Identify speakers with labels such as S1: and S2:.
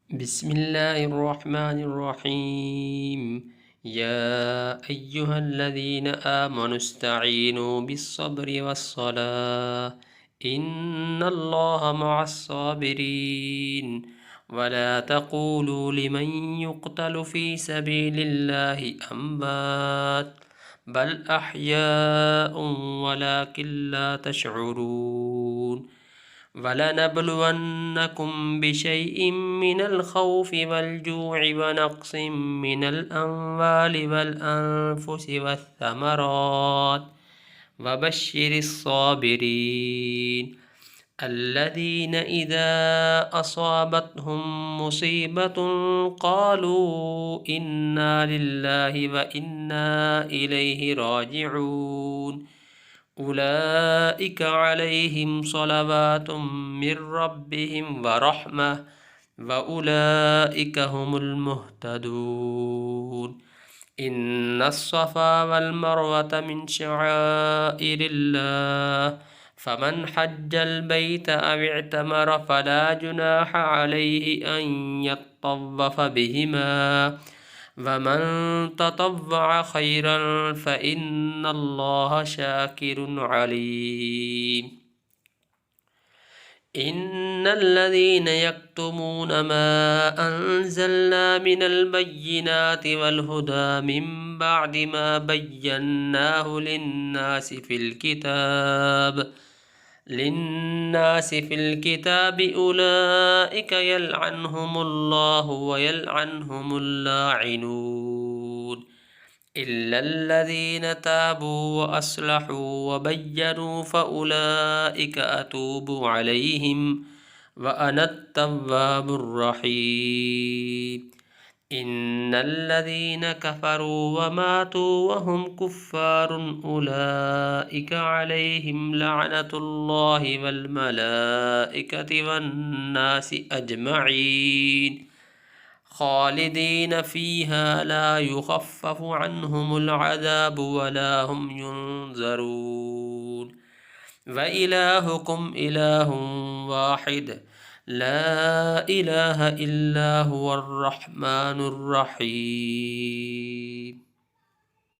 S1: بسم الله الرحمن الرحيم. يا أيها الذين آمنوا استعينوا بالصبر والصلاة إن الله مع الصابرين. ولا تقولوا لمن يقتل في سبيل الله أموات بل أحياء ولكن لا تشعرون. ولنبلونكم بشيء من الخوف والجوع ونقص من الأموال والأنفس والثمرات وبشر الصابرين الذين إذا أصابتهم مصيبة قالوا إنا لله وإنا إليه راجعون. أولئك عليهم صلوات من ربهم ورحمة وأولئك هم المهتدون. إن الصفا والمروة من شعائر الله فمن حج البيت أو اعتمر فلا جناح عليه أن يطوف بهما ومن تطوع خيرا فإن الله شاكر عليم. إن الذين يكتمون ما أنزلنا من البينات والهدى من بعد ما بيناه للناس في الكتاب أولئك يلعنهم الله ويلعنهم اللاعنون إلا الذين تابوا وأصلحوا وبينوا فأولئك أتوب عليهم وأنا التواب الرحيم. إن الذين كفروا وماتوا وهم كفار أولئك عليهم لعنة الله والملائكة والناس أجمعين خالدين فيها لا يخفف عنهم العذاب ولا هم ينذرون. وإلهكم إله واحد لا إله إلا هو الرحمن الرحيم.